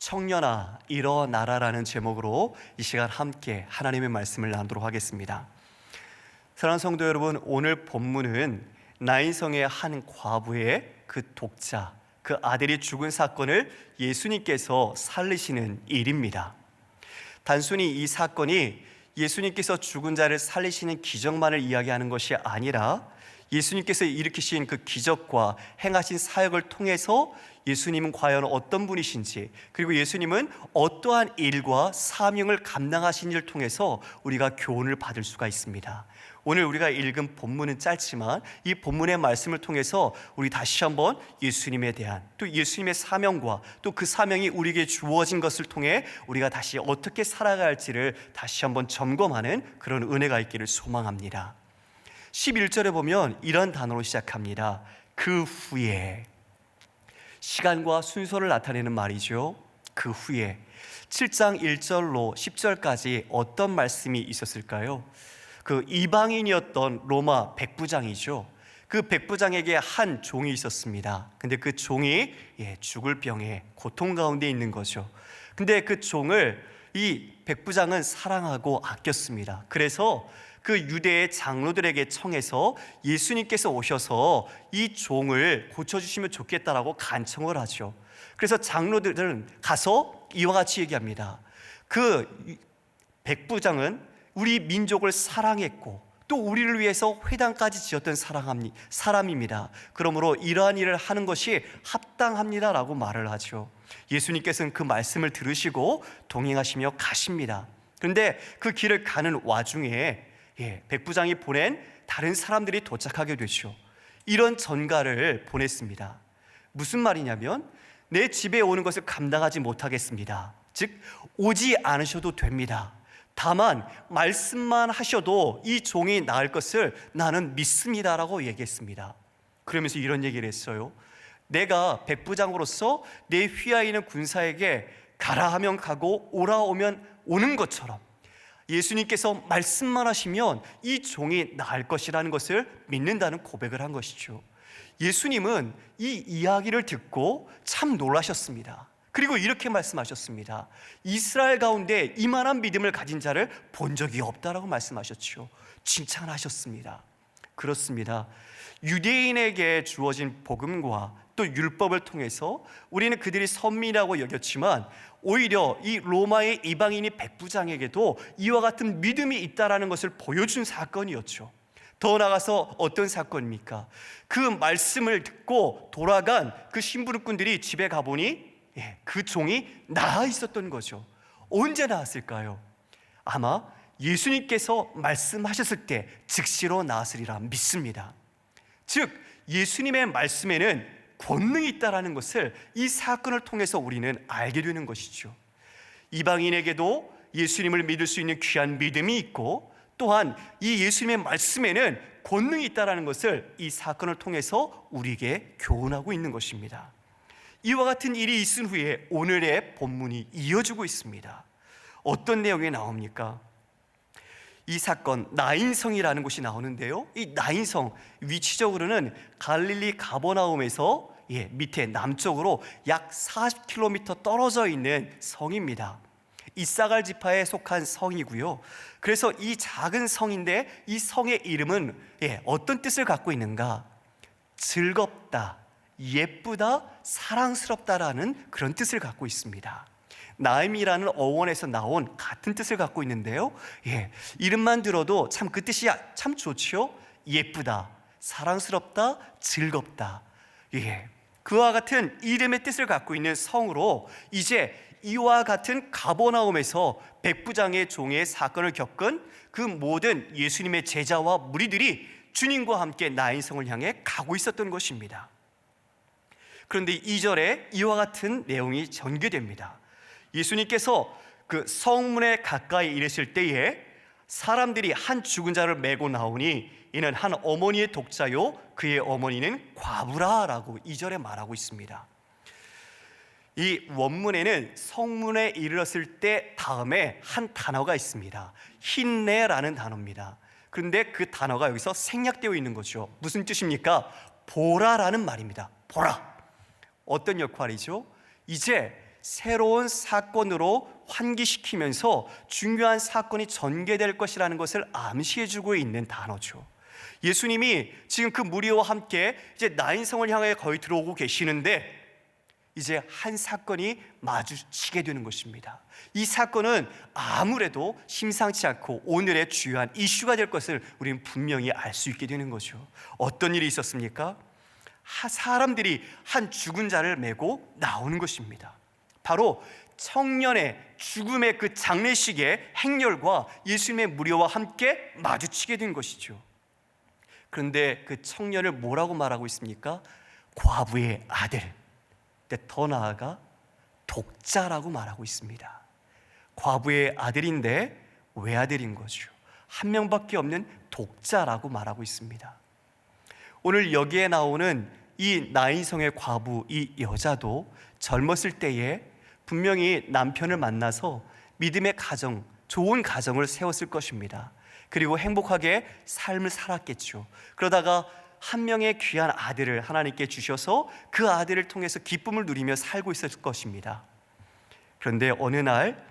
청년아 일어나라라는 제목으로 이 시간 함께 하나님의 말씀을 나누도록 하겠습니다. 사랑하는 성도 여러분, 오늘 본문은 나인성의 한 과부의 그 독자, 그 아들이 죽은 사건을 예수님께서 살리시는 일입니다. 단순히 이 사건이 예수님께서 죽은 자를 살리시는 기적만을 이야기하는 것이 아니라 예수님께서 일으키신 그 기적과 행하신 사역을 통해서 예수님은 과연 어떤 분이신지, 그리고 예수님은 어떠한 일과 사명을 감당하신 일을 통해서 우리가 교훈을 받을 수가 있습니다. 오늘 우리가 읽은 본문은 짧지만 이 본문의 말씀을 통해서 우리 다시 한번 예수님에 대한, 또 예수님의 사명과 또 그 사명이 우리에게 주어진 것을 통해 우리가 다시 어떻게 살아가야 할지를 다시 한번 점검하는 그런 은혜가 있기를 소망합니다. 11절에 보면 이런 단어로 시작합니다. 그 후에. 시간과 순서를 나타내는 말이죠. 그 후에. 7장 1절로 10절까지 어떤 말씀이 있었을까요? 그 이방인이었던 로마 백부장이죠. 그 백부장에게 한 종이 있었습니다. 근데 그 종이 죽을 병에 고통 가운데 있는 거죠. 근데 그 종을 이 백부장은 사랑하고 아꼈습니다. 그래서 그 유대의 장로들에게 청해서 예수님께서 오셔서 이 종을 고쳐주시면 좋겠다라고 간청을 하죠. 그래서 장로들은 가서 이와 같이 얘기합니다. 그 백부장은 우리 민족을 사랑했고 또 우리를 위해서 회당까지 지었던 사람입니다. 그러므로 이러한 일을 하는 것이 합당합니다라고 말을 하죠. 예수님께서는 그 말씀을 들으시고 동행하시며 가십니다. 그런데 그 길을 가는 와중에 백부장이 보낸 다른 사람들이 도착하게 되죠. 이런 전가를 보냈습니다. 무슨 말이냐면, 내 집에 오는 것을 감당하지 못하겠습니다. 즉, 오지 않으셔도 됩니다. 다만 말씀만 하셔도 이 종이 나을 것을 나는 믿습니다라고 얘기했습니다. 그러면서 이런 얘기를 했어요. 내가 백부장으로서 내 휘하에 있는 군사에게 가라 하면 가고 오라 오면 오는 것처럼 예수님께서 말씀만 하시면 이 종이 나을 것이라는 것을 믿는다는 고백을 한 것이죠. 예수님은 이 이야기를 듣고 참 놀라셨습니다. 그리고 이렇게 말씀하셨습니다. 이스라엘 가운데 이만한 믿음을 가진 자를 본 적이 없다라고 말씀하셨죠. 칭찬하셨습니다. 그렇습니다. 유대인에게 주어진 복음과 또 율법을 통해서 우리는 그들이 선민이라고 여겼지만 오히려 이 로마의 이방인이 백부장에게도 이와 같은 믿음이 있다라는 것을 보여준 사건이었죠. 더 나아가서 어떤 사건입니까? 그 말씀을 듣고 돌아간 그 심부름꾼들이 집에 가보니 그 종이 나아 있었던 거죠. 언제 나았을까요? 아마 예수님께서 말씀하셨을 때 즉시로 나았으리라 믿습니다. 즉, 예수님의 말씀에는 권능이 있다는 것을 이 사건을 통해서 우리는 알게 되는 것이죠. 이방인에게도 예수님을 믿을 수 있는 귀한 믿음이 있고, 또한 이 예수님의 말씀에는 권능이 있다는 것을 이 사건을 통해서 우리에게 교훈하고 있는 것입니다. 이와 같은 일이 있은 후에 오늘의 본문이 이어지고 있습니다. 어떤 내용이 나옵니까? 이 사건, 나인성이라는 곳이 나오는데요, 이 나인성 위치적으로는 갈릴리 가버나움에서 밑에 남쪽으로 약 40km 떨어져 있는 성입니다. 이사갈 지파에 속한 성이고요. 그래서 이 작은 성인데 이 성의 이름은 어떤 뜻을 갖고 있는가? 즐겁다, 예쁘다, 사랑스럽다라는 그런 뜻을 갖고 있습니다. 나임이라는 어원에서 나온 같은 뜻을 갖고 있는데요, 이름만 들어도 참 그 뜻이 참 좋죠. 예쁘다, 사랑스럽다, 즐겁다. 그와 같은 이름의 뜻을 갖고 있는 성으로 이제 이와 같은 가버나움에서 백부장의 종의 사건을 겪은 그 모든 예수님의 제자와 무리들이 주님과 함께 나인성을 향해 가고 있었던 것입니다. 그런데 2절에 이와 같은 내용이 전개됩니다. 예수님께서 그 성문에 가까이 이르실 때에 사람들이 한 죽은 자를 메고 나오니 이는 한 어머니의 독자요 그의 어머니는 과부라라고 2절에 말하고 있습니다. 이 원문에는 성문에 이르렀을 때 다음에 한 단어가 있습니다. 힌내라는 단어입니다. 그런데 그 단어가 여기서 생략되어 있는 거죠. 무슨 뜻입니까? 보라라는 말입니다. 보라. 어떤 역할이죠? 이제 새로운 사건으로 환기시키면서 중요한 사건이 전개될 것이라는 것을 암시해주고 있는 단어죠. 예수님이 지금 그 무리와 함께 이제 나인성을 향해 거의 들어오고 계시는데 이제 한 사건이 마주치게 되는 것입니다. 이 사건은 아무래도 심상치 않고 오늘의 주요한 이슈가 될 것을 우리는 분명히 알 수 있게 되는 거죠. 어떤 일이 있었습니까? 사람들이 한 죽은 자를 메고 나오는 것입니다. 바로 청년의 죽음의 그 장례식의 행렬과 예수님의 무리와 함께 마주치게 된 것이죠. 그런데 그 청년을 뭐라고 말하고 있습니까? 과부의 아들, 더 나아가 독자라고 말하고 있습니다. 과부의 아들인데 외아들인 거죠. 한 명밖에 없는 독자라고 말하고 있습니다. 오늘 여기에 나오는 이 나인성의 과부, 이 여자도 젊었을 때에 분명히 남편을 만나서 믿음의 가정, 좋은 가정을 세웠을 것입니다. 그리고 행복하게 삶을 살았겠죠. 그러다가 한 명의 귀한 아들을 하나님께 주셔서 그 아들을 통해서 기쁨을 누리며 살고 있었을 것입니다. 그런데 어느 날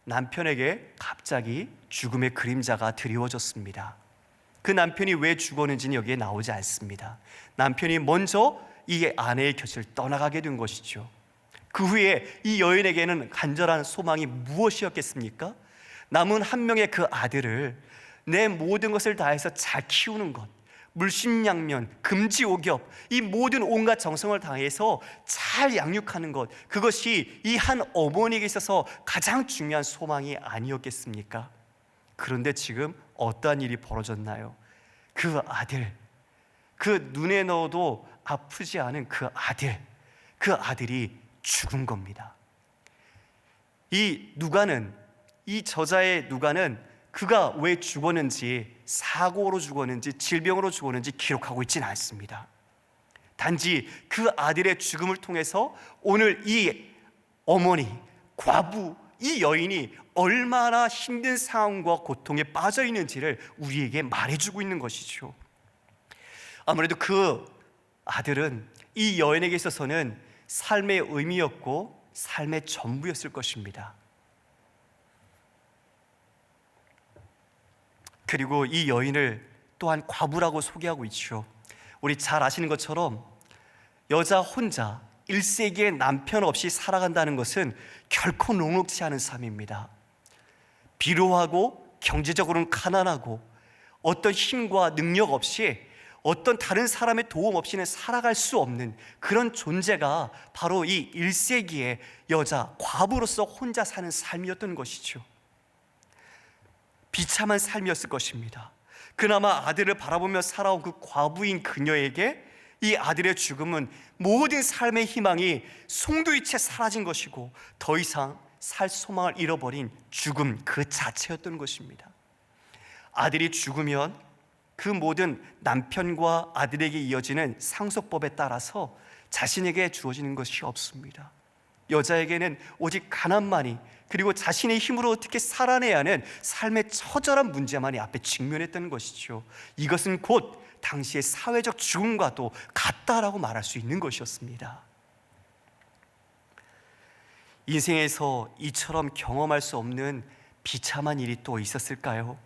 남편에게 갑자기 죽음의 그림자가 드리워졌습니다. 그 남편이 왜 죽었는지는 여기에 나오지 않습니다. 남편이 먼저 이 아내의 곁을 떠나가게 된 것이죠. 그 후에 이 여인에게는 간절한 소망이 무엇이었겠습니까? 남은 한 명의 그 아들을 내 모든 것을 다해서 잘 키우는 것, 물심양면, 금지오겹, 이 모든 온갖 정성을 다해서 잘 양육하는 것, 그것이 이 한 어머니에게 있어서 가장 중요한 소망이 아니었겠습니까? 그런데 지금 어떠한 일이 벌어졌나요? 그 아들, 그 눈에 넣어도 아프지 않은 그 아들이 죽은 겁니다. 이 누가는, 이 저자의 누가는 그가 왜 죽었는지, 사고로 죽었는지 질병으로 죽었는지 기록하고 있지는 않습니다. 단지 그 아들의 죽음을 통해서 오늘 이 어머니, 과부, 이 여인이 얼마나 힘든 상황과 고통에 빠져 있는지를 우리에게 말해주고 있는 것이죠. 아무래도 그 아들은 이 여인에게 있어서는 삶의 의미였고 삶의 전부였을 것입니다. 그리고 이 여인을 또한 과부라고 소개하고 있죠. 우리 잘 아시는 것처럼 여자 혼자 1세기의 남편 없이 살아간다는 것은 결코 녹록지 않은 삶입니다. 비루하고 경제적으로는 가난하고 어떤 힘과 능력 없이 어떤 다른 사람의 도움 없이는 살아갈 수 없는 그런 존재가 바로 이 1세기의 여자 과부로서 혼자 사는 삶이었던 것이죠. 비참한 삶이었을 것입니다. 그나마 아들을 바라보며 살아온 그 과부인 그녀에게 이 아들의 죽음은 모든 삶의 희망이 송두리째 사라진 것이고 더 이상 살 소망을 잃어버린 죽음 그 자체였던 것입니다. 아들이 죽으면 그 모든 남편과 아들에게 이어지는 상속법에 따라서 자신에게 주어지는 것이 없습니다. 여자에게는 오직 가난만이, 그리고 자신의 힘으로 어떻게 살아내야 하는 삶의 처절한 문제만이 앞에 직면했던 것이죠. 이것은 곧 당시의 사회적 죽음과도 같다라고 말할 수 있는 것이었습니다. 인생에서 이처럼 경험할 수 없는 비참한 일이 또 있었을까요?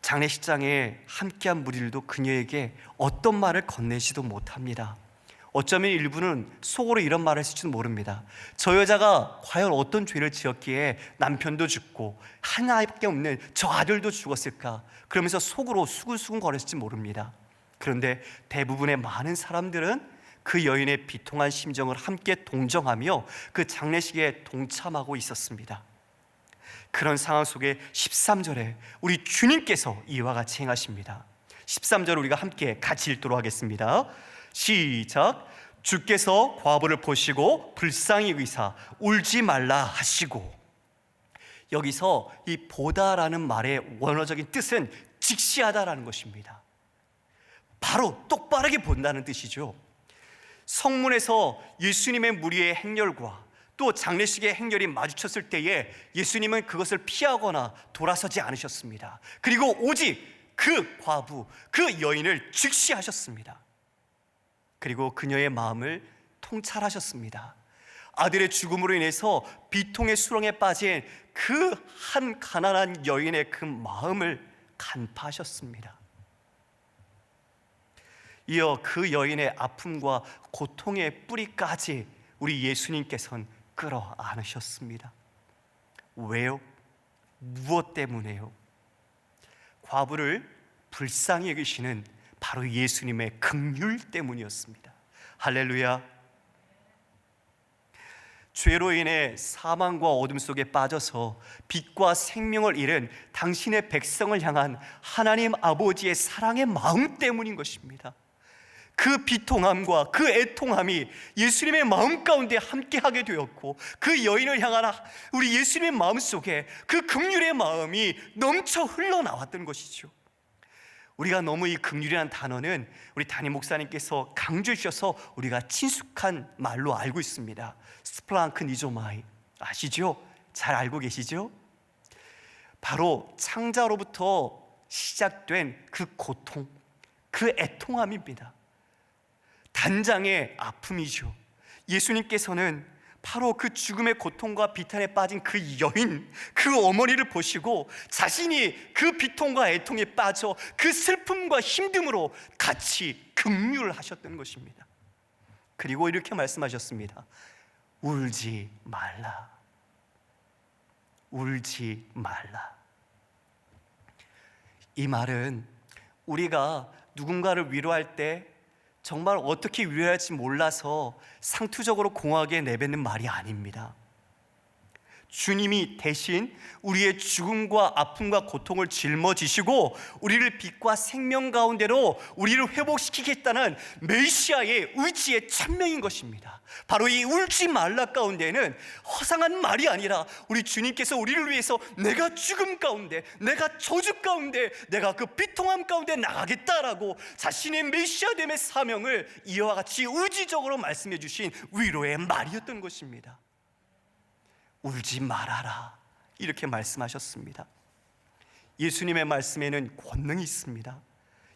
장례식장에 함께한 무리들도 그녀에게 어떤 말을 건네지도 못합니다. 어쩌면 일부는 속으로 이런 말을 했을지도 모릅니다. 저 여자가 과연 어떤 죄를 지었기에 남편도 죽고 하나밖에 없는 저 아들도 죽었을까? 그러면서 속으로 수근수근 거렸을지 모릅니다. 그런데 대부분의 많은 사람들은 그 여인의 비통한 심정을 함께 동정하며 그 장례식에 동참하고 있었습니다. 그런 상황 속에 13절에 우리 주님께서 이와 같이 행하십니다. 13절 우리가 함께 같이 읽도록 하겠습니다. 시작. 주께서 과부를 보시고 불쌍히 여기사 울지 말라 하시고. 여기서 이 보다라는 말의 원어적인 뜻은 직시하다라는 것입니다. 바로 똑바르게 본다는 뜻이죠. 성문에서 예수님의 무리의 행렬과 또 장례식의 행렬이 마주쳤을 때에 예수님은 그것을 피하거나 돌아서지 않으셨습니다. 그리고 오직 그 과부, 그 여인을 직시하셨습니다. 그리고 그녀의 마음을 통찰하셨습니다. 아들의 죽음으로 인해서 비통의 수렁에 빠진 그 한 가난한 여인의 그 마음을 간파하셨습니다. 이어 그 여인의 아픔과 고통의 뿌리까지 우리 예수님께서는 끌어 안으셨습니다. 왜요? 무엇 때문에요? 과부를 불쌍히 여기시는 바로 예수님의 긍휼 때문이었습니다. 할렐루야. 죄로 인해 사망과 어둠 속에 빠져서 빛과 생명을 잃은 당신의 백성을 향한 하나님 아버지의 사랑의 마음 때문인 것입니다. 그 비통함과 그 애통함이 예수님의 마음 가운데 함께하게 되었고, 그 여인을 향한 우리 예수님의 마음 속에 그 긍휼의 마음이 넘쳐 흘러나왔던 것이죠. 우리가 너무 이 긍휼이라는 단어는 우리 담임 목사님께서 강조해 주셔서 우리가 친숙한 말로 알고 있습니다. 스플랑크 니조마이 아시죠? 잘 알고 계시죠? 바로 창자로부터 시작된 그 고통, 그 애통함입니다. 단장의 아픔이죠. 예수님께서는 바로 그 죽음의 고통과 비탄에 빠진 그 여인, 그 어머니를 보시고 자신이 그 비통과 애통에 빠져 그 슬픔과 힘듦으로 같이 긍휼을 하셨던 것입니다. 그리고 이렇게 말씀하셨습니다. 울지 말라. 울지 말라. 이 말은 우리가 누군가를 위로할 때 정말 어떻게 위로해야 할지 몰라서 상투적으로 공허하게 내뱉는 말이 아닙니다. 주님이 대신 우리의 죽음과 아픔과 고통을 짊어지시고 우리를 빛과 생명 가운데로 우리를 회복시키겠다는 메시아의 의지의 천명인 것입니다. 바로 이 울지 말라 가운데는 허상한 말이 아니라 우리 주님께서 우리를 위해서 내가 죽음 가운데, 내가 저주 가운데, 내가 그 비통함 가운데 나가겠다라고 자신의 메시아됨의 사명을 이와 같이 의지적으로 말씀해 주신 위로의 말이었던 것입니다. 울지 말아라, 이렇게 말씀하셨습니다. 예수님의 말씀에는 권능이 있습니다.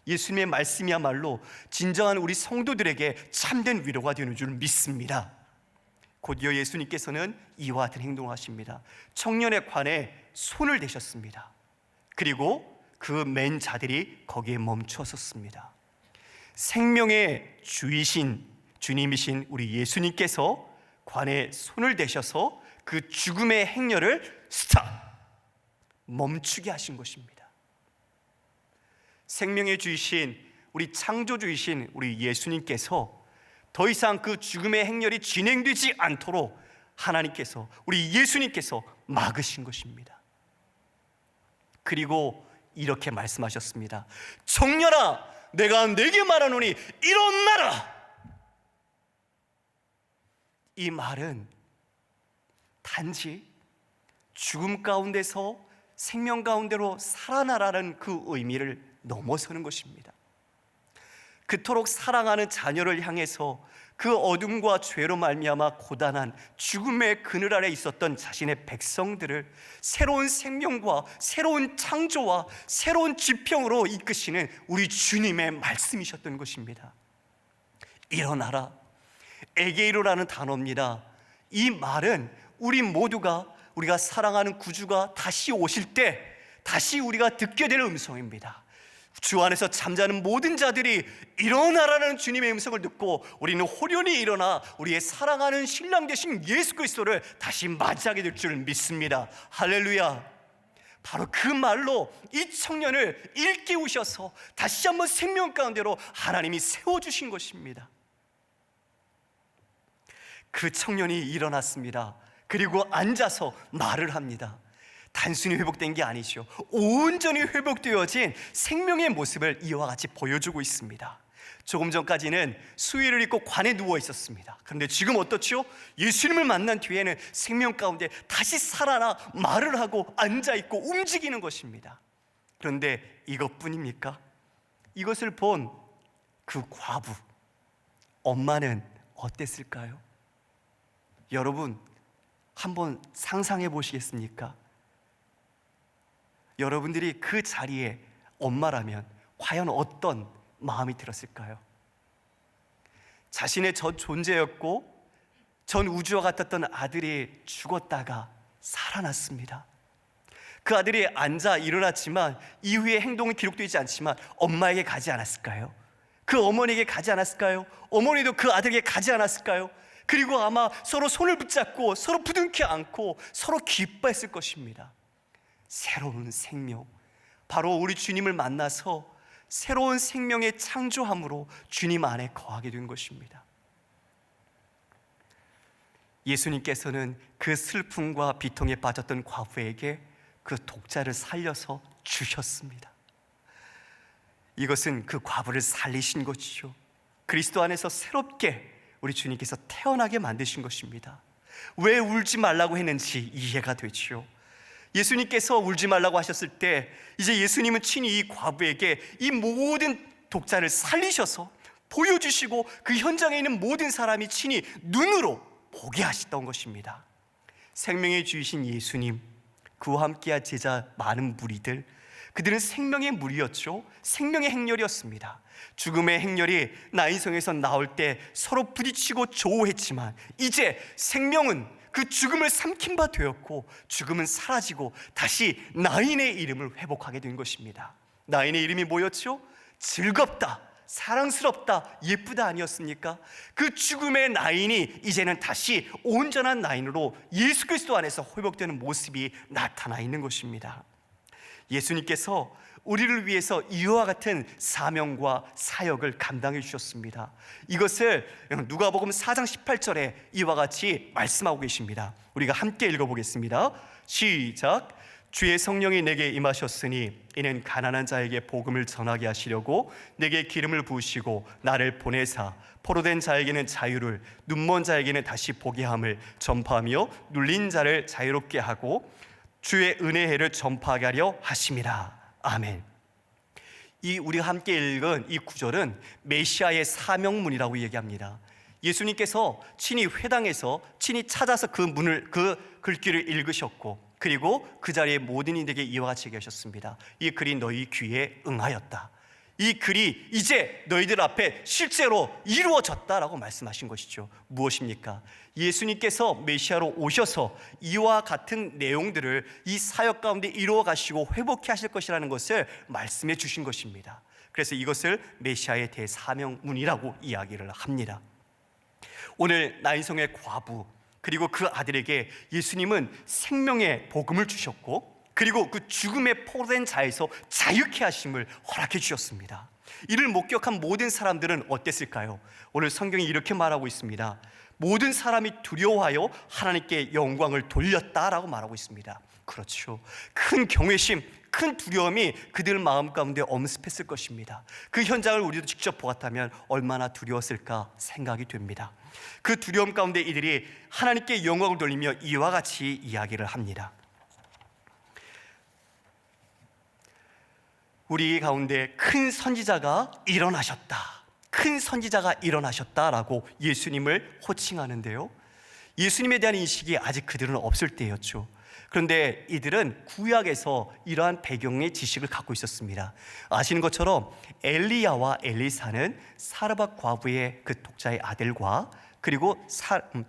예수님의 말씀이야말로 진정한 우리 성도들에게 참된 위로가 되는 줄 믿습니다. 곧이어 예수님께서는 이와 같은 행동을 하십니다. 청년의 관에 손을 대셨습니다. 그리고 그 맨 자들이 거기에 멈추었습니다. 생명의 주이신 주님이신 우리 예수님께서 관에 손을 대셔서 그 죽음의 행렬을 스탑! 멈추게 하신 것입니다. 생명의 주이신 우리 창조주이신 우리 예수님께서 더 이상 그 죽음의 행렬이 진행되지 않도록 하나님께서, 우리 예수님께서 막으신 것입니다. 그리고 이렇게 말씀하셨습니다. 청년아, 내가 네게 말하노니 일어나라. 이 말은 단지 죽음 가운데서 생명 가운데로 살아나라는 그 의미를 넘어서는 것입니다. 그토록 사랑하는 자녀를 향해서 그 어둠과 죄로 말미암아 고단한 죽음의 그늘 아래 있었던 자신의 백성들을 새로운 생명과 새로운 창조와 새로운 지평으로 이끄시는 우리 주님의 말씀이셨던 것입니다. 일어나라. 에게이로라는 단어입니다. 이 말은 우리 모두가, 우리가 사랑하는 구주가 다시 오실 때 다시 우리가 듣게 될 음성입니다. 주 안에서 잠자는 모든 자들이 일어나라는 주님의 음성을 듣고 우리는 호련히 일어나 우리의 사랑하는 신랑 되신 예수 그리스도를 다시 맞이하게 될 줄 믿습니다. 할렐루야. 바로 그 말로 이 청년을 일깨우셔서 다시 한번 생명 가운데로 하나님이 세워주신 것입니다. 그 청년이 일어났습니다. 그리고 앉아서 말을 합니다. 단순히 회복된 게 아니죠. 온전히 회복되어진 생명의 모습을 이와 같이 보여주고 있습니다. 조금 전까지는 수의를 입고 관에 누워 있었습니다. 그런데 지금 어떻죠? 예수님을 만난 뒤에는 생명 가운데 다시 살아나 말을 하고 앉아있고 움직이는 것입니다. 그런데 이것뿐입니까? 이것을 본 그 과부, 엄마는 어땠을까요? 여러분, 한번 상상해 보시겠습니까? 여러분들이 그 자리에 엄마라면 과연 어떤 마음이 들었을까요? 자신의 전 존재였고 전 우주와 같았던 아들이 죽었다가 살아났습니다. 그 아들이 앉아 일어났지만 이후의 행동은 기록되지 않지만 엄마에게 가지 않았을까요? 그 어머니에게 가지 않았을까요? 어머니도 그 아들에게 가지 않았을까요? 그리고 아마 서로 손을 붙잡고 서로 부둥켜 안고 서로 기뻐했을 것입니다. 새로운 생명, 바로 우리 주님을 만나서 새로운 생명의 창조함으로 주님 안에 거하게 된 것입니다. 예수님께서는 그 슬픔과 비통에 빠졌던 과부에게 그 독자를 살려서 주셨습니다. 이것은 그 과부를 살리신 것이죠. 그리스도 안에서 새롭게 우리 주님께서 태어나게 만드신 것입니다. 왜 울지 말라고 했는지 이해가 되죠. 예수님께서 울지 말라고 하셨을 때 이제 예수님은 친히 이 과부에게 이 모든 독자를 살리셔서 보여주시고 그 현장에 있는 모든 사람이 친히 눈으로 보게 하셨던 것입니다. 생명의 주이신 예수님, 그와 함께한 제자 많은 무리들, 그들은 생명의 물이었죠. 생명의 행렬이었습니다. 죽음의 행렬이 나인성에서 나올 때 서로 부딪히고 조우했지만 이제 생명은 그 죽음을 삼킨 바 되었고 죽음은 사라지고 다시 나인의 이름을 회복하게 된 것입니다. 나인의 이름이 뭐였죠? 즐겁다, 사랑스럽다, 예쁘다 아니었습니까? 그 죽음의 나인이 이제는 다시 온전한 나인으로 예수 그리스도 안에서 회복되는 모습이 나타나 있는 것입니다. 예수님께서 우리를 위해서 이와 같은 사명과 사역을 감당해 주셨습니다. 이것을 누가복음 4장 18절에 이와 같이 말씀하고 계십니다. 우리가 함께 읽어보겠습니다. 시작. 주의 성령이 내게 임하셨으니 이는 가난한 자에게 복음을 전하게 하시려고 내게 기름을 부으시고 나를 보내사 포로된 자에게는 자유를, 눈먼 자에게는 다시 보게 함을 전파하며 눌린 자를 자유롭게 하고 주의 은혜의 해를 전파하게 하려 하심이라. 아멘. 이 우리가 함께 읽은 이 구절은 메시아의 사명문이라고 얘기합니다. 예수님께서 친히 회당에서 친히 찾아서 그 글귀를 읽으셨고 그리고 그 자리에 모든 이들에게 이와 같이 얘기하셨습니다. 이 글이 너희 귀에 응하였다. 이 글이 이제 너희들 앞에 실제로 이루어졌다라고 말씀하신 것이죠. 무엇입니까? 예수님께서 메시아로 오셔서 이와 같은 내용들을 이 사역 가운데 이루어 가시고 회복해 하실 것이라는 것을 말씀해 주신 것입니다. 그래서 이것을 메시아의 대사명문이라고 이야기를 합니다. 오늘 나인성의 과부 그리고 그 아들에게 예수님은 생명의 복음을 주셨고 그리고 그 죽음에 포로된 자에서 자유케 하심을 허락해 주셨습니다. 이를 목격한 모든 사람들은 어땠을까요? 오늘 성경이 이렇게 말하고 있습니다. 모든 사람이 두려워하여 하나님께 영광을 돌렸다라고 말하고 있습니다. 그렇죠. 큰 경외심, 큰 두려움이 그들 마음 가운데 엄습했을 것입니다. 그 현장을 우리도 직접 보았다면 얼마나 두려웠을까 생각이 됩니다. 그 두려움 가운데 이들이 하나님께 영광을 돌리며 이와 같이 이야기를 합니다. 우리 가운데 큰 선지자가 일어나셨다. 큰 선지자가 일어나셨다라고 예수님을 호칭하는데요. 예수님에 대한 인식이 아직 그들은 없을 때였죠. 그런데 이들은 구약에서 이러한 배경의 지식을 갖고 있었습니다. 아시는 것처럼 엘리야와 엘리사는 사르밧 과부의 그 독자의 아들과 그리고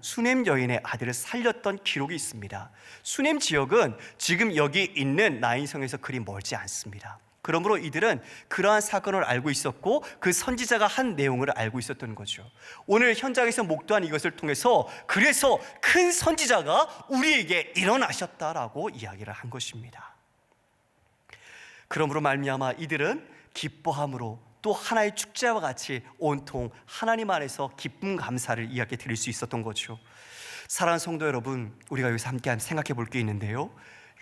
수넴 여인의 아들을 살렸던 기록이 있습니다. 수넴 지역은 지금 여기 있는 나인성에서 그리 멀지 않습니다. 그러므로 이들은 그러한 사건을 알고 있었고 그 선지자가 한 내용을 알고 있었던 거죠. 오늘 현장에서 목도한 이것을 통해서 그래서 큰 선지자가 우리에게 일어나셨다라고 이야기를 한 것입니다. 그러므로 말미암아 이들은 기뻐함으로 또 하나의 축제와 같이 온통 하나님 안에서 기쁨 감사를 이야기 드릴 수 있었던 거죠. 사랑하는 성도 여러분, 우리가 여기서 함께 생각해 볼 게 있는데요.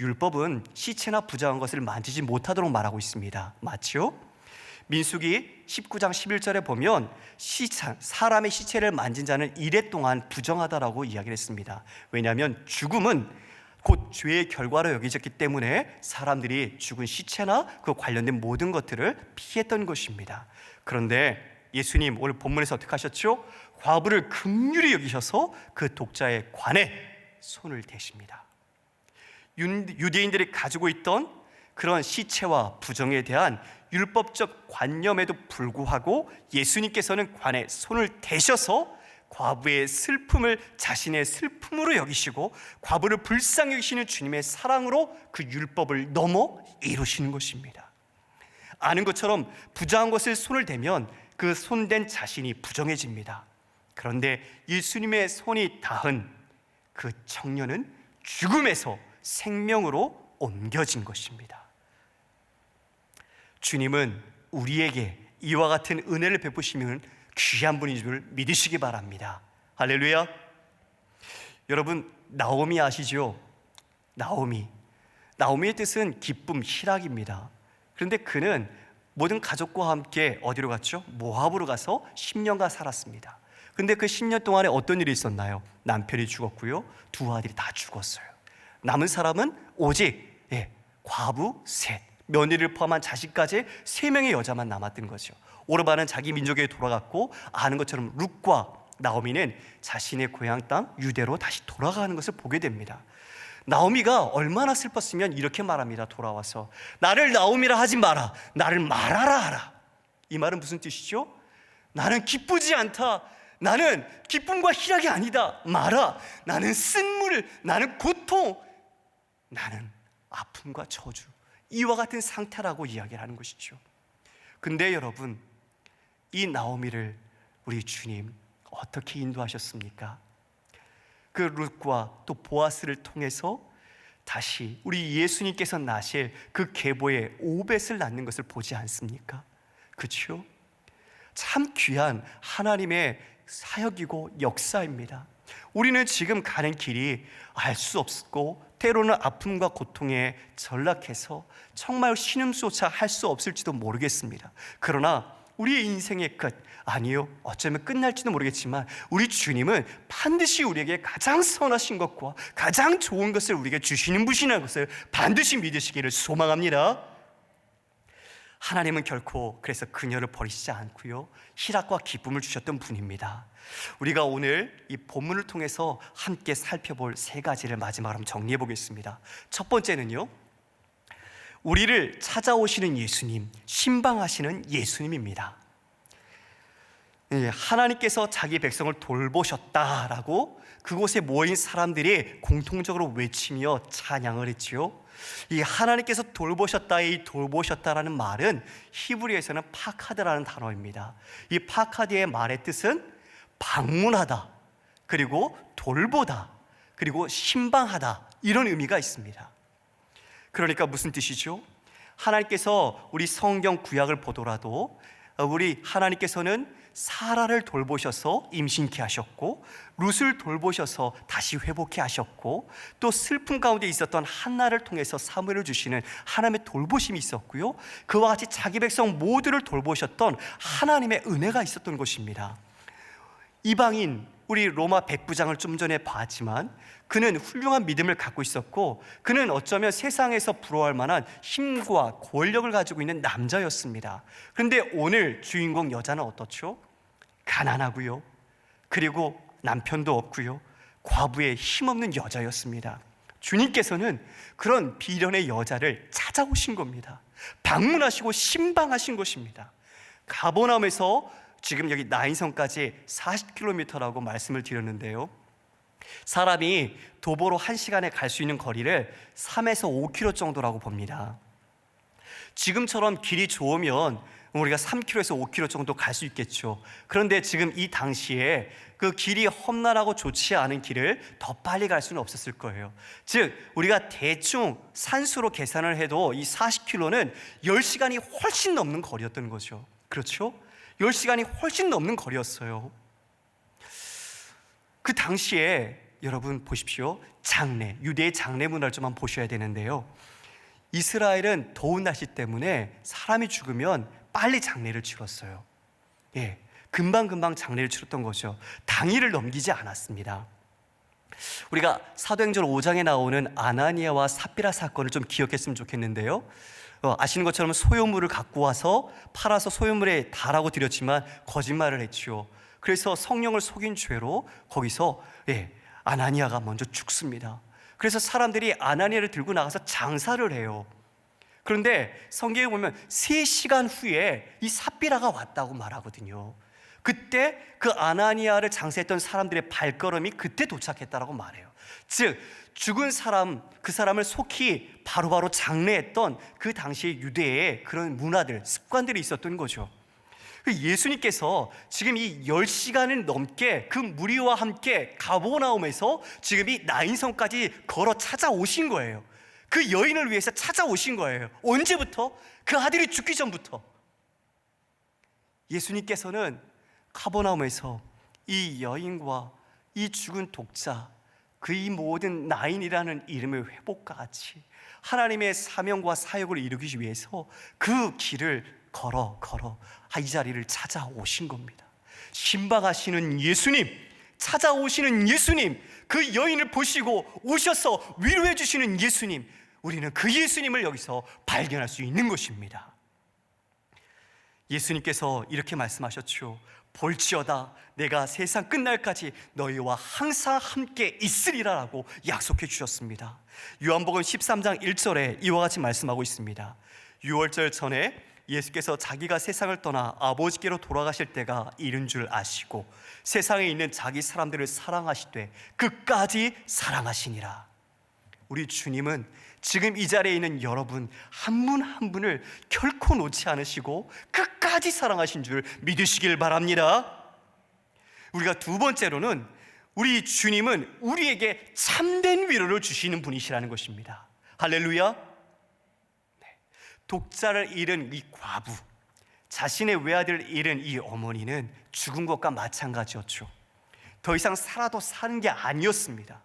율법은 시체나 부정한 것을 만지지 못하도록 말하고 있습니다. 맞죠? 민수기 19장 11절에 보면 사람의 시체를 만진 자는 이래 동안 부정하다라고 이야기를 했습니다. 왜냐하면 죽음은 곧 죄의 결과로 여겨졌기 때문에 사람들이 죽은 시체나 그 관련된 모든 것들을 피했던 것입니다. 그런데 예수님 오늘 본문에서 어떻게 하셨죠? 과부를 긍휼히 여기셔서 그 독자의 관에 손을 대십니다. 유대인들이 가지고 있던 그런 시체와 부정에 대한 율법적 관념에도 불구하고 예수님께서는 관에 손을 대셔서 과부의 슬픔을 자신의 슬픔으로 여기시고 과부를 불쌍히 여기시는 주님의 사랑으로 그 율법을 넘어 이루시는 것입니다. 아는 것처럼 부정한 것을 손을 대면 그 손댄 자신이 부정해집니다. 그런데 예수님의 손이 닿은 그 청년은 죽음에서 생명으로 옮겨진 것입니다. 주님은 우리에게 이와 같은 은혜를 베푸시면 귀한 분인 줄 믿으시기 바랍니다. 할렐루야. 여러분, 나오미 아시죠? 나오미의 뜻은 기쁨, 희락입니다. 그런데 그는 모든 가족과 함께 어디로 갔죠? 모압으로 가서 10년간 살았습니다. 근데 그 10년 동안에 어떤 일이 있었나요? 남편이 죽었고요, 두 아들이 다 죽었어요. 남은 사람은 오직 과부 셋, 며느리를 포함한 자식까지 3명의 여자만 남았던 거죠. 오르바는 자기 민족에 돌아갔고, 아는 것처럼 룻과 나오미는 자신의 고향 땅 유대로 다시 돌아가는 것을 보게 됩니다. 나오미가 얼마나 슬펐으면 이렇게 말합니다. 돌아와서 나를 나오미라 하지 마라, 나를 마라라 하라. 이 말은 무슨 뜻이죠? 나는 기쁘지 않다, 나는 기쁨과 희락이 아니다, 마라. 나는 쓴물, 나는 고통, 나는 아픔과 저주, 이와 같은 상태라고 이야기를 하는 것이죠. 근데 여러분, 이 나오미를 우리 주님 어떻게 인도하셨습니까? 그 룻과 또 보아스를 통해서 다시 우리 예수님께서 나실 그 계보의 오벳을 낳는 것을 보지 않습니까? 그렇죠? 참 귀한 하나님의 사역이고 역사입니다. 우리는 지금 가는 길이 알 수 없고 때로는 아픔과 고통에 전락해서 정말 신음소차 할 수 없을지도 모르겠습니다. 그러나 우리의 인생의 끝, 아니요, 어쩌면 끝날지도 모르겠지만 우리 주님은 반드시 우리에게 가장 선하신 것과 가장 좋은 것을 우리에게 주시는 분이라는 것을 반드시 믿으시기를 소망합니다. 하나님은 결코 그래서 그녀를 버리시지 않고요, 희락과 기쁨을 주셨던 분입니다. 우리가 오늘 이 본문을 통해서 함께 살펴볼 3가지를 마지막으로 한번 정리해 보겠습니다. 첫 번째는요, 우리를 찾아오시는 예수님, 신방하시는 예수님입니다. 하나님께서 자기 백성을 돌보셨다라고 그곳에 모인 사람들이 공통적으로 외치며 찬양을 했지요. 이 하나님께서 돌보셨다의 돌보셨다라는 말은 히브리어에서는 파카드라는 단어입니다. 이 파카드의 말의 뜻은 방문하다, 그리고 돌보다, 그리고 신방하다, 이런 의미가 있습니다. 그러니까 무슨 뜻이죠? 하나님께서 우리 성경 구약을 보더라도 우리 하나님께서는 사라를 돌보셔서 임신케 하셨고, 룻을 돌보셔서 다시 회복케 하셨고, 또 슬픔 가운데 있었던 한나를 통해서 사무엘을 주시는 하나님의 돌보심이 있었고요, 그와 같이 자기 백성 모두를 돌보셨던 하나님의 은혜가 있었던 것입니다. 이방인 우리 로마 백부장을 좀 전에 봤지만 그는 훌륭한 믿음을 갖고 있었고, 그는 어쩌면 세상에서 부러워할 만한 힘과 권력을 가지고 있는 남자였습니다. 그런데 오늘 주인공 여자는 어떻죠? 가난하고요, 그리고 남편도 없고요, 과부의 힘없는 여자였습니다. 주님께서는 그런 비련의 여자를 찾아오신 겁니다. 방문하시고 신방하신 것입니다. 가버나움에서 지금 여기 나인성까지 40km라고 말씀을 드렸는데요, 사람이 도보로 1시간에 갈 수 있는 거리를 3에서 5km 정도라고 봅니다. 지금처럼 길이 좋으면 우리가 3km에서 5km 정도 갈 수 있겠죠. 그런데 지금 이 당시에 그 길이 험난하고 좋지 않은 길을 더 빨리 갈 수는 없었을 거예요. 즉 우리가 대충 산수로 계산을 해도 이 40km는 10시간이 훨씬 넘는 거리였던 거죠. 그렇죠? 10시간이 훨씬 넘는 거리였어요. 그 당시에 여러분 보십시오, 장례, 유대의 장례 문화를 좀 한번 보셔야 되는데요, 이스라엘은 더운 날씨 때문에 사람이 죽으면 빨리 장례를 치렀어요. 금방금방 장례를 치렀던 거죠. 당일을 넘기지 않았습니다. 우리가 사도행전 5장에 나오는 아나니아와 삽비라 사건을 좀 기억했으면 좋겠는데요, 아시는 것처럼 소유물을 갖고 와서 팔아서 소유물에 다라고 드렸지만 거짓말을 했죠. 그래서 성령을 속인 죄로 거기서 아나니아가 먼저 죽습니다. 그래서 사람들이 아나니아를 들고 나가서 장사를 해요. 그런데 성경에 보면 3시간 후에 이 삽비라가 왔다고 말하거든요. 그때 그 아나니아를 장사했던 사람들의 발걸음이 그때 도착했다라고 말해요. 즉 죽은 사람, 그 사람을 속히 바로바로 장례했던 그 당시의 유대의 그런 문화들, 습관들이 있었던 거죠. 예수님께서 지금 이 10시간을 넘게 그 무리와 함께 가버나움에서 지금 이 나인성까지 걸어 찾아오신 거예요. 그 여인을 위해서 찾아오신 거예요. 언제부터? 그 아들이 죽기 전부터. 예수님께서는 가버나움에서 이 여인과 이 죽은 독자, 그 이 모든 나인이라는 이름의 회복과 같이 하나님의 사명과 사역을 이루기 위해서 그 길을 걸어 이 자리를 찾아오신 겁니다. 신방하시는 예수님, 찾아오시는 예수님, 그 여인을 보시고 오셔서 위로해 주시는 예수님, 우리는 그 예수님을 여기서 발견할 수 있는 것입니다. 예수님께서 이렇게 말씀하셨죠. 볼지어다 내가 세상 끝날까지 너희와 항상 함께 있으리라라고 약속해 주셨습니다. 요한복음 13장 1절에 이와 같이 말씀하고 있습니다. 유월절 전에 예수께서 자기가 세상을 떠나 아버지께로 돌아가실 때가 이른 줄 아시고 세상에 있는 자기 사람들을 사랑하시되 끝까지 사랑하시니라. 우리 주님은 지금 이 자리에 있는 여러분 한 분 한 분을 결코 놓지 않으시고 끝까지 사랑하신 줄 믿으시길 바랍니다. 우리가 두 번째로는 우리 주님은 우리에게 참된 위로를 주시는 분이시라는 것입니다. 할렐루야. 독자를 잃은 이 과부, 자신의 외아들을 잃은 이 어머니는 죽은 것과 마찬가지였죠. 더 이상 살아도 사는 게 아니었습니다.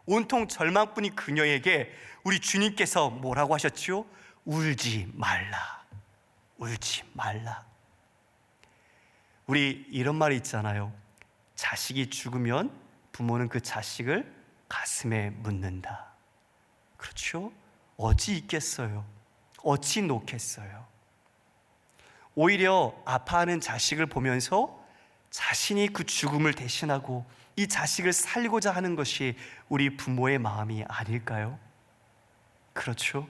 온통 절망뿐인 그녀에게 우리 주님께서 뭐라고 하셨죠? 울지 말라, 울지 말라. 우리 이런 말이 있잖아요. 자식이 죽으면 부모는 그 자식을 가슴에 묻는다. 그렇죠? 어찌 있겠어요? 어찌 놓겠어요? 오히려 아파하는 자식을 보면서 자신이 그 죽음을 대신하고 이 자식을 살리고자 하는 것이 우리 부모의 마음이 아닐까요? 그렇죠?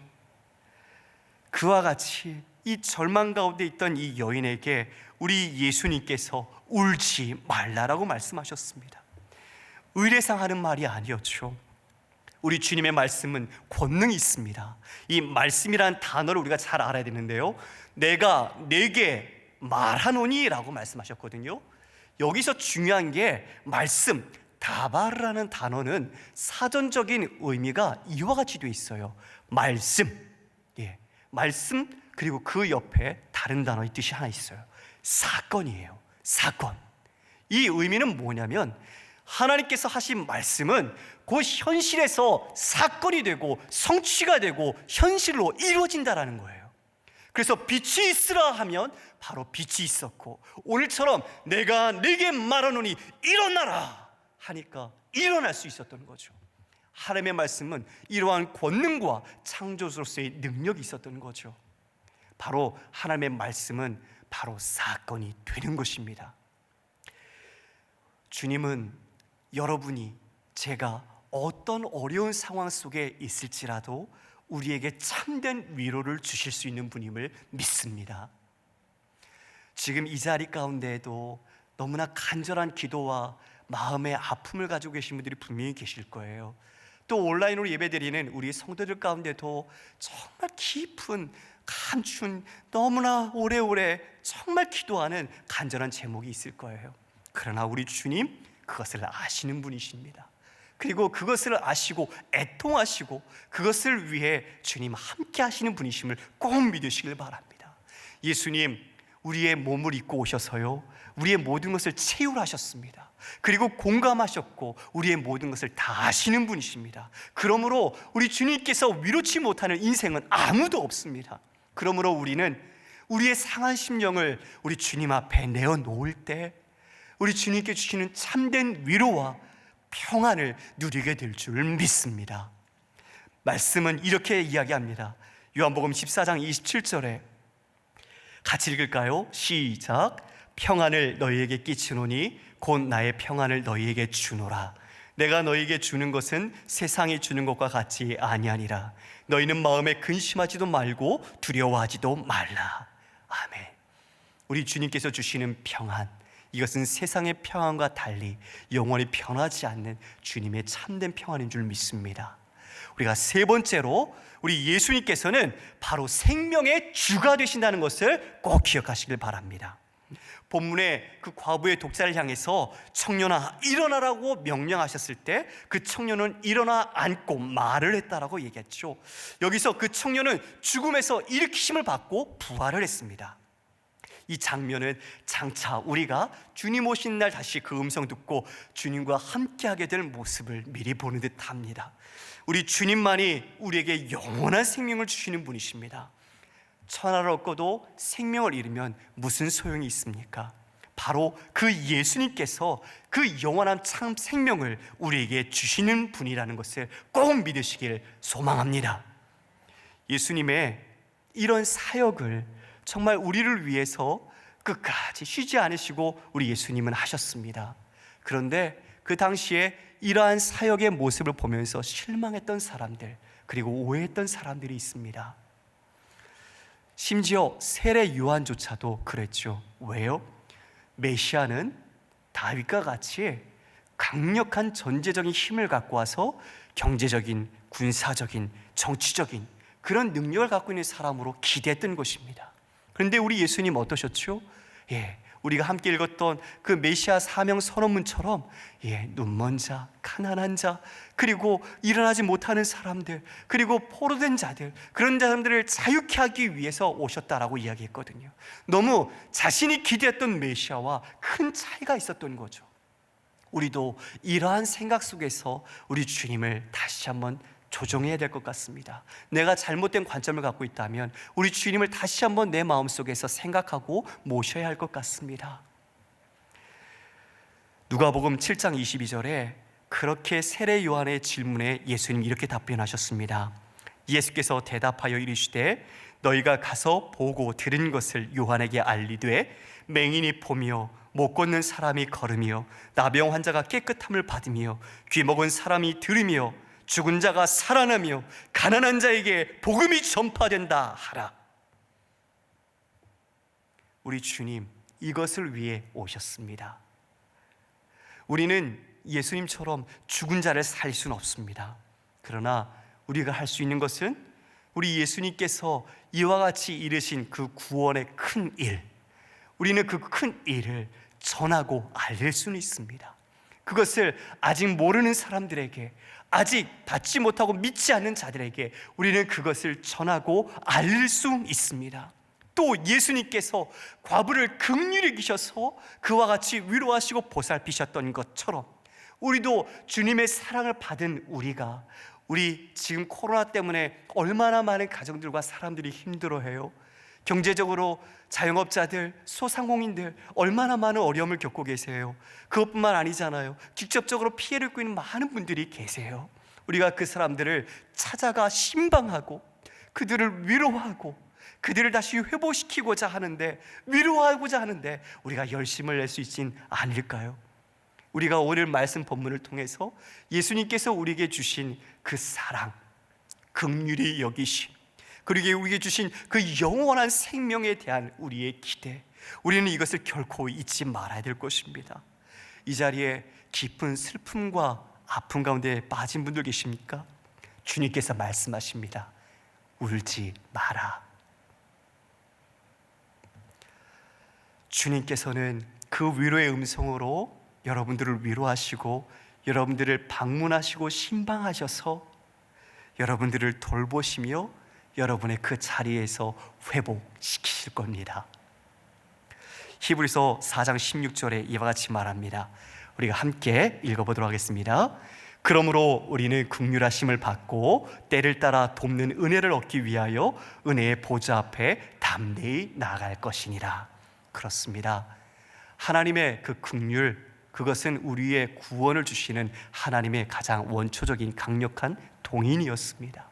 그와 같이 이 절망 가운데 있던 이 여인에게 우리 예수님께서 울지 말라라고 말씀하셨습니다. 의례상 하는 말이 아니었죠. 우리 주님의 말씀은 권능이 있습니다. 이 말씀이라는 단어를 우리가 잘 알아야 되는데요, 내가 내게 말하노니 라고 말씀하셨거든요. 여기서 중요한 게 말씀, 다바르라는 단어는 사전적인 의미가 이와 같이 되어 있어요. 말씀, 말씀, 그리고 그 옆에 다른 단어의 뜻이 하나 있어요. 사건이에요. 사건. 이 의미는 뭐냐면 하나님께서 하신 말씀은 그 현실에서 사건이 되고 성취가 되고 현실로 이루어진다라는 거예요. 그래서 빛이 있으라 하면 바로 빛이 있었고, 오늘처럼 내가 네게 말하노니 일어나라 하니까 일어날 수 있었던 거죠. 하나님의 말씀은 이러한 권능과 창조주로서의 능력이 있었던 거죠. 바로 하나님의 말씀은 바로 사건이 되는 것입니다. 주님은 여러분이, 제가 어떤 어려운 상황 속에 있을지라도 우리에게 참된 위로를 주실 수 있는 분임을 믿습니다. 지금 이 자리 가운데에도 너무나 간절한 기도와 마음의 아픔을 가지고 계신 분들이 분명히 계실 거예요. 또 온라인으로 예배드리는 우리 성도들 가운데도 정말 깊은 감춘, 너무나 오래오래 정말 기도하는 간절한 제목이 있을 거예요. 그러나 우리 주님 그것을 아시는 분이십니다. 그리고 그것을 아시고 애통하시고 그것을 위해 주님 함께 하시는 분이심을 꼭 믿으시길 바랍니다. 예수님 우리의 몸을 입고 오셔서요, 우리의 모든 것을 채우라 하셨습니다. 그리고 공감하셨고 우리의 모든 것을 다 아시는 분이십니다. 그러므로 우리 주님께서 위로치 못하는 인생은 아무도 없습니다. 그러므로 우리는 우리의 상한 심령을 우리 주님 앞에 내어놓을 때 우리 주님께 주시는 참된 위로와 평안을 누리게 될 줄 믿습니다. 말씀은 이렇게 이야기합니다. 요한복음 14장 27절에 같이 읽을까요? 시작. 평안을 너희에게 끼치노니 곧 나의 평안을 너희에게 주노라. 내가 너희에게 주는 것은 세상이 주는 것과 같이 아니하니라. 너희는 마음에 근심하지도 말고 두려워하지도 말라. 아멘. 우리 주님께서 주시는 평안, 이것은 세상의 평안과 달리 영원히 변하지 않는 주님의 참된 평안인 줄 믿습니다. 우리가 세 번째로 우리 예수님께서는 바로 생명의 주가 되신다는 것을 꼭 기억하시길 바랍니다. 본문의 그 과부의 독자를 향해서 청년아 일어나라고 명령하셨을 때 그 청년은 일어나 앉고 말을 했다라고 얘기했죠. 여기서 그 청년은 죽음에서 일으키심을 받고 부활을 했습니다. 이 장면은 장차 우리가 주님 오신 날 다시 그 음성 듣고 주님과 함께하게 될 모습을 미리 보는 듯합니다. 우리 주님만이 우리에게 영원한 생명을 주시는 분이십니다. 천하를 얻고도 생명을 잃으면 무슨 소용이 있습니까? 바로 그 예수님께서 그 영원한 참 생명을 우리에게 주시는 분이라는 것을 꼭 믿으시길 소망합니다. 예수님의 이런 사역을 정말 우리를 위해서 끝까지 쉬지 않으시고 우리 예수님은 하셨습니다. 그런데 그 당시에 이러한 사역의 모습을 보면서 실망했던 사람들, 그리고 오해했던 사람들이 있습니다. 심지어 세례 요한조차도 그랬죠. 왜요? 메시아는 다윗과 같이 강력한 전제적인 힘을 갖고 와서 경제적인, 군사적인, 정치적인 그런 능력을 갖고 있는 사람으로 기대했던 것입니다. 그런데 우리 예수님 어떠셨죠? 우리가 함께 읽었던 그 메시아 사명 선언문처럼 눈먼 자, 가난한 자, 그리고 일어나지 못하는 사람들, 그리고 포로된 자들, 그런 사람들을 자유케 하기 위해서 오셨다라고 이야기했거든요. 너무 자신이 기대했던 메시아와 큰 차이가 있었던 거죠. 우리도 이러한 생각 속에서 우리 주님을 다시 한번 조정해야 될 것 같습니다. 내가 잘못된 관점을 갖고 있다면 우리 주님을 다시 한번 내 마음속에서 생각하고 모셔야 할 것 같습니다. 누가복음 7장 22절에 그렇게 세례 요한의 질문에 예수님이 이렇게 답변하셨습니다. 예수께서 대답하여 이르시되 너희가 가서 보고 들은 것을 요한에게 알리되 맹인이 보며 못 걷는 사람이 걸으며 나병 환자가 깨끗함을 받으며 귀 먹은 사람이 들으며 죽은 자가 살아나며 가난한 자에게 복음이 전파된다 하라. 우리 주님 이것을 위해 오셨습니다. 우리는 예수님처럼 죽은 자를 살릴 수는 없습니다. 그러나 우리가 할 수 있는 것은 우리 예수님께서 이와 같이 이르신 그 구원의 큰 일, 우리는 그 큰 일을 전하고 알릴 수는 있습니다. 그것을 아직 모르는 사람들에게, 아직 받지 못하고 믿지 않는 자들에게 우리는 그것을 전하고 알릴 수 있습니다. 또 예수님께서 과부를 긍휼히 여기셔서 그와 같이 위로하시고 보살피셨던 것처럼 우리도 주님의 사랑을 받은 우리 지금 코로나 때문에 얼마나 많은 가정들과 사람들이 힘들어해요. 경제적으로 자영업자들, 소상공인들 얼마나 많은 어려움을 겪고 계세요. 그것뿐만 아니잖아요. 직접적으로 피해를 입고 있는 많은 분들이 계세요. 우리가 그 사람들을 찾아가 신방하고 그들을 위로하고 그들을 다시 회복시키고자 하는데, 위로하고자 하는데 우리가 열심을 낼 수 있진 않을까요? 우리가 오늘 말씀 본문을 통해서 예수님께서 우리에게 주신 그 사랑, 긍휼히 여기심, 그리고 우리에게 주신 그 영원한 생명에 대한 우리의 기대, 우리는 이것을 결코 잊지 말아야 될 것입니다. 이 자리에 깊은 슬픔과 아픔 가운데 빠진 분들 계십니까? 주님께서 말씀하십니다. 울지 마라. 주님께서는 그 위로의 음성으로 여러분들을 위로하시고 여러분들을 방문하시고 신방하셔서 여러분들을 돌보시며 여러분의 그 자리에서 회복시키실 겁니다. 히브리서 4장 16절에 이와 같이 말합니다. 우리가 함께 읽어보도록 하겠습니다. 그러므로 우리는 긍휼하심을 받고 때를 따라 돕는 은혜를 얻기 위하여 은혜의 보좌 앞에 담대히 나아갈 것이니라. 그렇습니다. 하나님의 그 긍휼, 그것은 우리의 구원을 주시는 하나님의 가장 원초적인 강력한 동인이었습니다.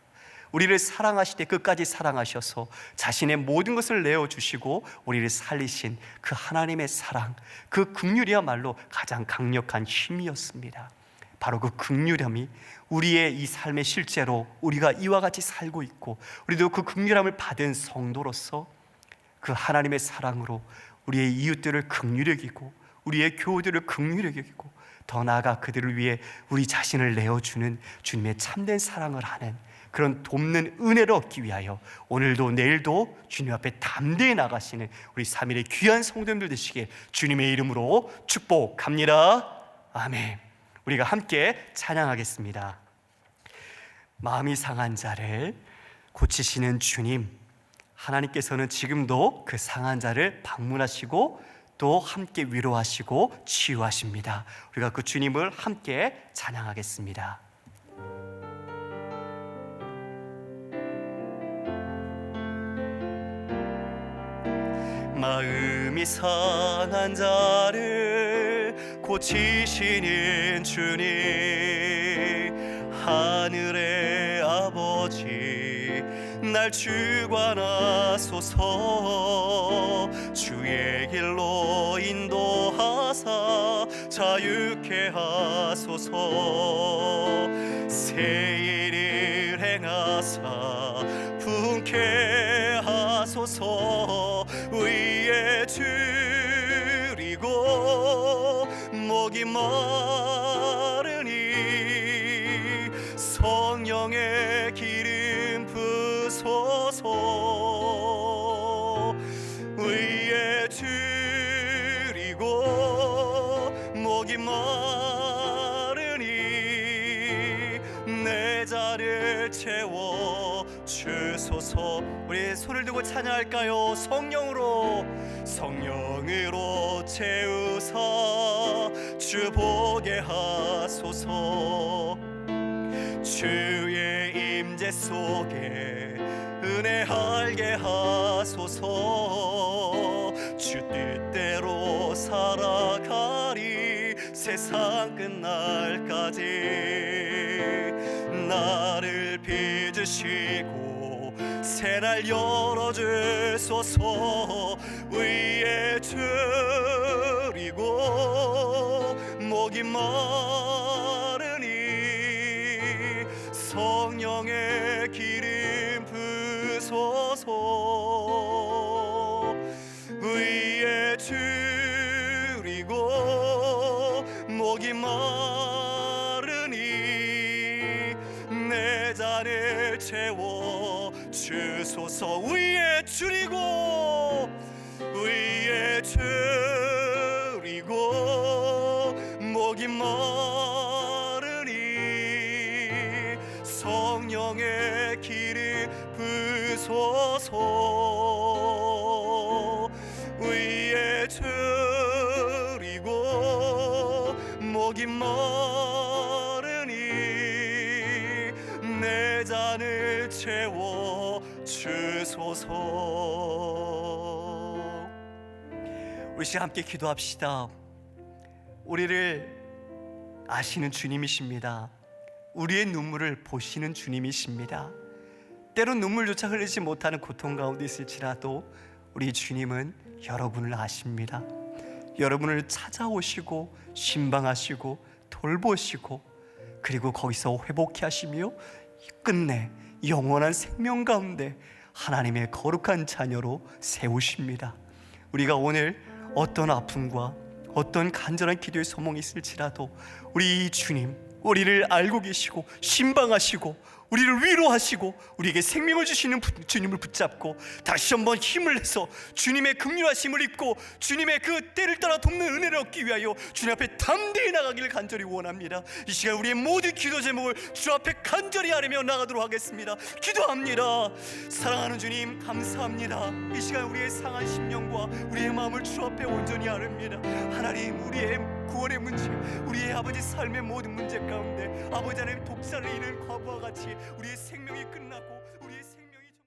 우리를 사랑하실 때 끝까지 사랑하셔서 자신의 모든 것을 내어주시고 우리를 살리신 그 하나님의 사랑, 그 긍휼이야말로 가장 강력한 힘이었습니다. 바로 그 긍휼함이 우리의 이 삶의 실제로 우리가 이와 같이 살고 있고, 우리도 그 긍휼함을 받은 성도로서 그 하나님의 사랑으로 우리의 이웃들을 긍휼히 여기고 우리의 교우들을 긍휼히 여기고 더 나아가 그들을 위해 우리 자신을 내어주는 주님의 참된 사랑을 하는 그런 돕는 은혜를 얻기 위하여 오늘도 내일도 주님 앞에 담대히 나가시는 우리 3일의 귀한 성도님들 되시길 주님의 이름으로 축복합니다. 아멘. 우리가 함께 찬양하겠습니다. 마음이 상한 자를 고치시는 주님, 하나님께서는 지금도 그 상한 자를 방문하시고 또 함께 위로하시고 치유하십니다. 우리가 그 주님을 함께 찬양하겠습니다. 마음이 상한 자를 고치시는 주님, 하늘의 아버지 날 주관하소서. 주의 길로 인도하사 자유케 하소서. 새 일을 행하사 분케 하소서. 위에 줄이고 목이 마르니 성령의 기름 부소서. 위에 줄이고 목이 마르니 내 자를 채워 주소서. 우리 손을 들고 찬양할까요? 성령으로 채우사 주 보게 하소서. 주의 임재 속에 은혜 알게 하소서. 주 뜻대로 살아가리 세상 끝날까지. 나를 빚으시고 새날 열어주소서. 위에 줄이고 목이 마르니 성령의 기름 부소서. 위에 줄이고 목이 마르니 내 잔을 채워 주소서. 위에 줄이고 목이 마르니 성령의 기름 부소서. 위에 줄이고 목이 마르니 내 잔을 채워 주소서. 우리 시간 함께 기도합시다. 우리를 아시는 주님이십니다. 우리의 눈물을 보시는 주님이십니다. 때론 눈물조차 흘리지 못하는 고통 가운데 있을지라도 우리 주님은 여러분을 아십니다. 여러분을 찾아오시고 신방하시고 돌보시고 그리고 거기서 회복케 하시며 끝내 영원한 생명 가운데 하나님의 거룩한 자녀로 세우십니다. 우리가 오늘 어떤 아픔과 어떤 간절한 기도의 소몽이 있을지라도 우리 주님, 우리를 알고 계시고 신방하시고 우리를 위로하시고 우리에게 생명을 주시는 주님을 붙잡고 다시 한번 힘을 내서 주님의 긍휼하심을 입고 주님의 그 때를 따라 돕는 은혜를 얻기 위하여 주님 앞에 담대히 나가기를 간절히 원합니다. 이 시간 우리의 모든 기도 제목을 주 앞에 간절히 아뢰며 나가도록 하겠습니다. 기도합니다. 사랑하는 주님, 감사합니다. 이 시간 우리의 상한 심령과 우리의 마음을 주 앞에 온전히 아뢰입니다. 하나님, 우리의 구원의 문제, 우리의 아버지 삶의 모든 문제 가운데 아버지 하나님 독사를 이는 과부와 같이 우리의 생명이 끝나고